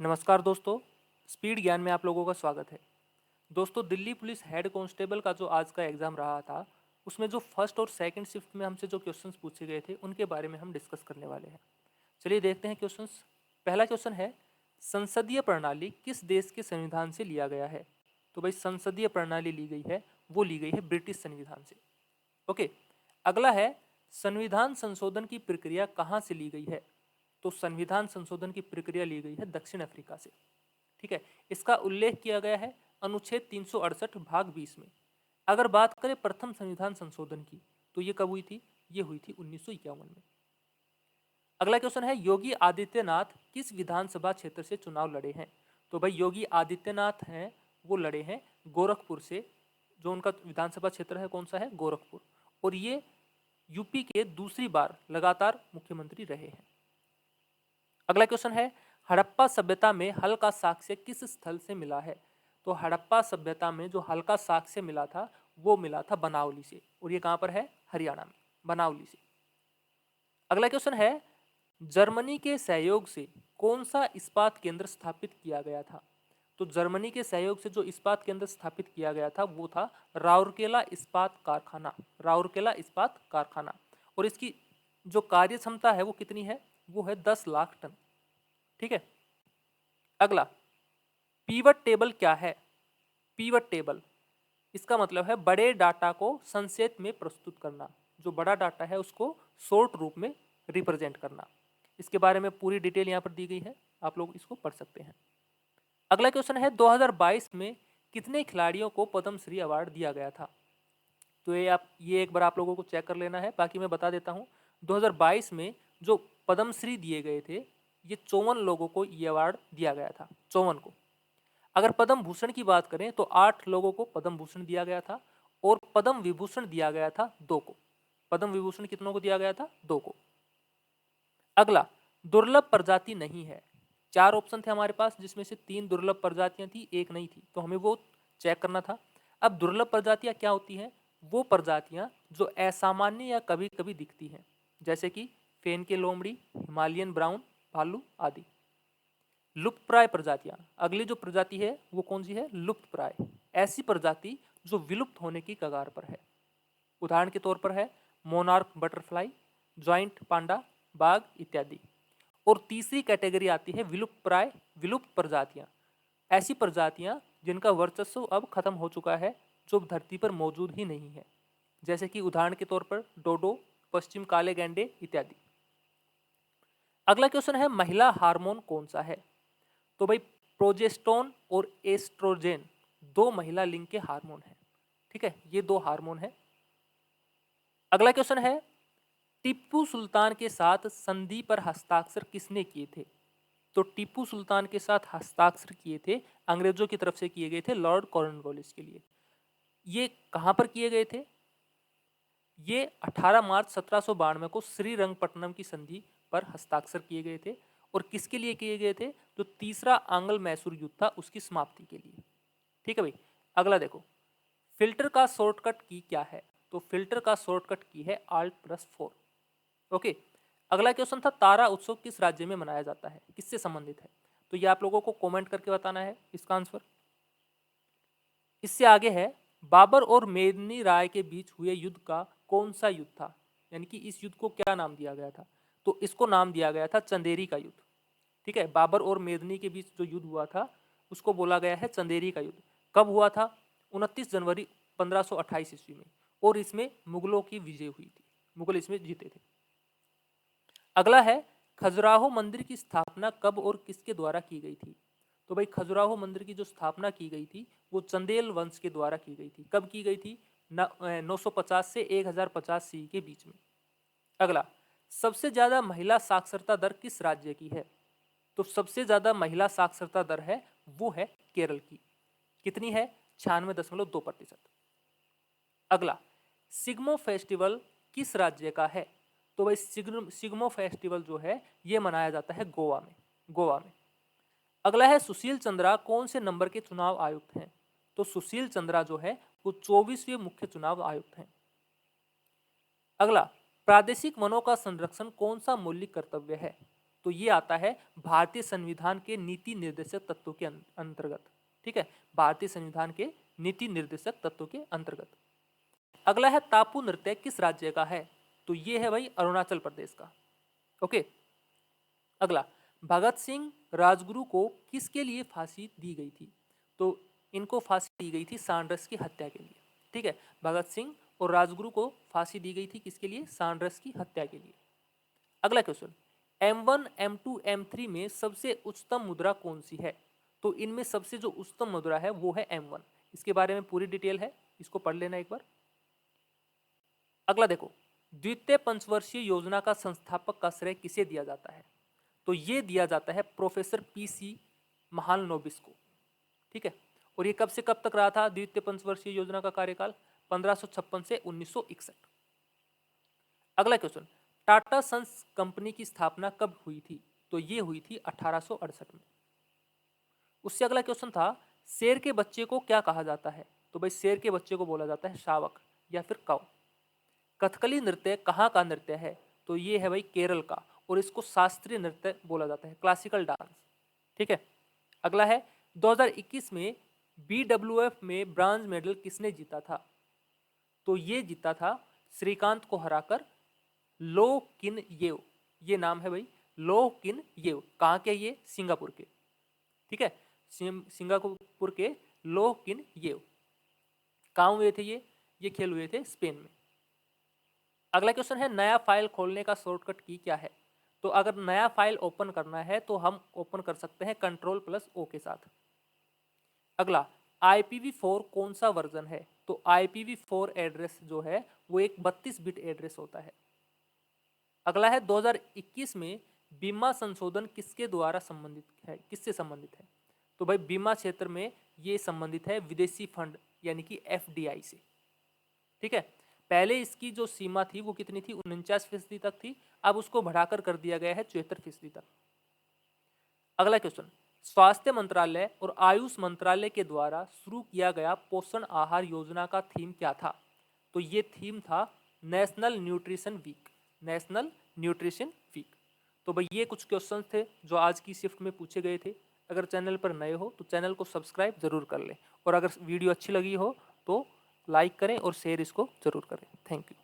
नमस्कार दोस्तों, स्पीड ज्ञान में आप लोगों का स्वागत है। दोस्तों, दिल्ली पुलिस हेड कांस्टेबल का जो आज का एग्ज़ाम रहा था, उसमें जो फर्स्ट और सेकंड शिफ्ट में हमसे जो क्वेश्चंस पूछे गए थे, उनके बारे में हम डिस्कस करने वाले हैं। चलिए देखते हैं क्वेश्चंस। पहला क्वेश्चन है, संसदीय प्रणाली किस देश के संविधान से लिया गया है? तो भाई संसदीय प्रणाली ली गई है, वो ली गई है ब्रिटिश संविधान से। ओके। अगला है, संविधान संशोधन की प्रक्रिया कहाँ से ली गई है? तो संविधान संशोधन की प्रक्रिया ली गई है दक्षिण अफ्रीका से। ठीक है। इसका उल्लेख किया गया है अनुच्छेद 368 भाग 20 में। अगर बात करें प्रथम संविधान संशोधन की, तो ये कब हुई थी? ये हुई थी 1951 में। अगला क्वेश्चन है, योगी आदित्यनाथ किस विधानसभा क्षेत्र से चुनाव लड़े हैं? तो भाई योगी आदित्यनाथ हैं, वो लड़े हैं गोरखपुर से। जो उनका विधानसभा क्षेत्र है कौन सा है? गोरखपुर। और ये यूपी के दूसरी बार लगातार मुख्यमंत्री रहे हैं। अगला क्वेश्चन है, हड़प्पा सभ्यता में हल का साक्ष्य किस स्थल से मिला है? तो हड़प्पा सभ्यता में जो हल का साक्ष्य मिला था, वो मिला था बनावली से। और ये कहां पर है? हरियाणा में, बनावली से। अगला क्वेश्चन है, जर्मनी के सहयोग से कौन सा इस्पात केंद्र स्थापित किया गया था? तो जर्मनी के सहयोग से जो इस्पात केंद्र स्थापित किया गया था, वो था राउरकेला इस्पात कारखाना। राउरकेला इस्पात कारखाना। और इसकी जो कार्य क्षमता है वो कितनी है? वो है 10 लाख टन। ठीक है। अगला, पीवट टेबल क्या है? पीवट टेबल, इसका मतलब है बड़े डाटा को संक्षेप में प्रस्तुत करना। जो बड़ा डाटा है उसको शॉर्ट रूप में रिप्रेजेंट करना। इसके बारे में पूरी डिटेल यहाँ पर दी गई है, आप लोग इसको पढ़ सकते हैं। अगला क्वेश्चन है, 2022 में कितने खिलाड़ियों को पद्मश्री अवार्ड दिया गया था? तो ये एक बार आप लोगों को चेक कर लेना है, बाकी मैं बता देता हूँ। 2022 में जो पद्मश्री दिए गए थे, ये 54 लोगों को ये अवार्ड दिया गया था, 54 को। अगर पद्म भूषण की बात करें तो 8 लोगों को पद्म भूषण दिया गया था, और पद्म विभूषण दिया गया था 2 को। पद्म विभूषण कितनों को दिया गया था? 2 को। अगला, दुर्लभ प्रजाति नहीं है। 4 ऑप्शन थे हमारे पास, जिसमें से 3 दुर्लभ प्रजातियां थी, एक नहीं थी, तो हमें वो चेक करना था। अब दुर्लभ प्रजातियां क्या होती हैं? वो प्रजातियां जो असामान्य या कभी कभी दिखती हैं, जैसे कि फेन के लोमड़ी, हिमालयन ब्राउन भालू आदि। लुप्तप्राय प्रजातियां, अगली जो प्रजाति है वो कौन सी है? लुप्तप्राय। ऐसी प्रजाति जो विलुप्त होने की कगार पर है। उदाहरण के तौर पर है मोनार्क बटरफ्लाई, ज्वाइंट पांडा, बाघ इत्यादि। और तीसरी कैटेगरी आती है विलुप्तप्राय, विलुप्त प्रजातियां। ऐसी प्रजातियां जिनका वर्चस्व अब खत्म हो चुका है, जो धरती पर मौजूद ही नहीं है, जैसे कि उदाहरण के तौर पर डोडो, पश्चिम काले गैंडे इत्यादि। अगला क्वेश्चन है, महिला हार्मोन कौन सा है? तो भाई प्रोजेस्टोन और एस्ट्रोजेन 2 महिला लिंग के हार्मोन हैं। ठीक है, ये 2 हार्मोन है। अगला क्वेश्चन है, टीपू सुल्तान के साथ संधि पर हस्ताक्षर किसने किए थे? तो टीपू सुल्तान के साथ हस्ताक्षर किए थे, अंग्रेजों की तरफ से किए गए थे, लॉर्ड कॉर्नवालिस के लिए। ये कहां पर किए गए थे? ये 18 मार्च 1792 को श्रीरंगपट्टनम की संधि पर हस्ताक्षर किए गए थे। और किसके लिए किए गए थे? जो तीसरा आंग्ल मैसूर युद्ध था, उसकी समाप्ति के लिए। ठीक है भाई। अगला देखो, फिल्टर का शॉर्टकट की क्या है? तो फिल्टर का शॉर्टकट की है Alt+4। ओके। अगला क्वेश्चन था, तारा उत्सव किस राज्य में मनाया जाता है? किससे संबंधित है? तो ये आप लोगों को कमेंट करके बताना है इसका आंसर। इससे आगे है, बाबर और मेदिनी राय के बीच हुए युद्ध का कौन सा युद्ध था? यानी कि इस युद्ध को क्या नाम दिया गया था? तो इसको नाम दिया गया था चंदेरी का युद्ध। ठीक है, बाबर और मेदिनी के बीच जो युद्ध हुआ था, उसको बोला गया है चंदेरी का युद्ध। कब हुआ था? 29 जनवरी 1528 ईस्वी में। और इसमें मुगलों की विजय हुई थी, मुगल इसमें जीते थे। अगला है, खजुराहो मंदिर की स्थापना कब और किसके द्वारा की गई थी? तो भाई खजुराहो मंदिर की जो स्थापना की गई थी, वो चंदेल वंश के द्वारा की गई थी। कब की गई थी? 950 से 1050 सी के बीच में। अगला, सबसे ज्यादा महिला साक्षरता दर किस राज्य की है? तो सबसे ज्यादा महिला साक्षरता दर है वो है केरल की। कितनी है? 96.2%। अगला, सिग्मो फेस्टिवल किस राज्य का है? तो भाई सिग्मो फेस्टिवल जो है ये मनाया जाता है गोवा में, गोवा में। अगला है, सुशील चंद्रा कौन से नंबर के चुनाव आयुक्त हैं? तो सुशील चंद्रा जो है वो 24वें मुख्य चुनाव आयुक्त हैं। अगला, प्रादेशिक वनों का संरक्षण कौन सा मौलिक कर्तव्य है? तो ये आता है भारतीय संविधान के नीति निर्देशक तत्वों के अंतर्गत। ठीक है, भारतीय संविधान के नीति निर्देशक तत्वों के अंतर्गत। अगला है टापू नृत्य किस राज्य का है? तो ये है भाई अरुणाचल प्रदेश का। ओके, अगला, भगत सिंह राजगुरु को किसके लिए फांसी दी गई थी? तो इनको फांसी दी गई थी सांडर्स की हत्या के लिए। ठीक है, भगत सिंह और राजगुरु को फांसी दी गई थी किसके लिए? सांडर्स की हत्या के लिए। अगला क्वेश्चन, M1, M2, M3 में सबसे उच्चतम मुद्रा कौन सी है? तो इनमें सबसे जो उच्चतम मुद्रा है वो है M1। इसके बारे में पूरी डिटेल है, इसको पढ़ लेना एक बार। अगला देखो, द्वितीय पंचवर्षीय योजना का संस्थापक का श्रेय किसे दिया जाता है? तो ये दिया जाता है प्रोफेसर PC महालनोबिस को। ठीक है, और ये कब से कब तक रहा था द्वितीय पंचवर्षीय योजना का कार्यकाल? 1556 से 1961। अगला क्वेश्चन, टाटा सन्स कंपनी की स्थापना कब हुई थी? तो ये हुई थी 1868 में। उससे अगला क्वेश्चन था, शेर के बच्चे को क्या कहा जाता है? तो भाई शेर के बच्चे को बोला जाता है शावक या फिर काऊ। कथकली नृत्य कहाँ का नृत्य है? तो ये है भाई केरल का, और इसको शास्त्रीय नृत्य बोला जाता है, क्लासिकल डांस। ठीक है, अगला है 2021 में BWF में ब्रॉन्ज मेडल किसने जीता था? तो ये जीता था श्रीकांत को हराकर लो किन येव। ये नाम है भाई, लो किन येव। कहाँ के? ये सिंगापुर के। ठीक है, सिंगापुर के लो किन येव। कहाँ हुए थे ये खेल हुए थे स्पेन में। अगला क्वेश्चन है, नया फाइल खोलने का शॉर्टकट की क्या है? तो अगर नया फाइल ओपन करना है तो हम ओपन कर सकते हैं Ctrl+O के साथ। अगला, IPv4 कौन सा वर्जन है? तो IPv4 एड्रेस जो है वो एक 32 बिट एड्रेस होता है। अगला है 2021 में बीमा संशोधन किसके द्वारा संबंधित है, किससे संबंधित है? तो भाई बीमा क्षेत्र में ये संबंधित है विदेशी फंड यानी कि FDI से। ठीक है, पहले इसकी जो सीमा थी वो कितनी थी? 49% तक थी, अब उसको बढ़ाकर कर दिया गया है 74% तक। अगला क्वेश्चन, स्वास्थ्य मंत्रालय और आयुष मंत्रालय के द्वारा शुरू किया गया पोषण आहार योजना का थीम क्या था? तो ये थीम था national nutrition week. National nutrition week. तो भाई ये कुछ क्वेश्चंस थे जो आज की शिफ्ट में पूछे गए थे। अगर चैनल पर नए हो तो चैनल को सब्सक्राइब जरूर कर लें, और अगर वीडियो अच्छी लगी हो तो लाइक करें और शेयर इसको जरूर करें। Thank you.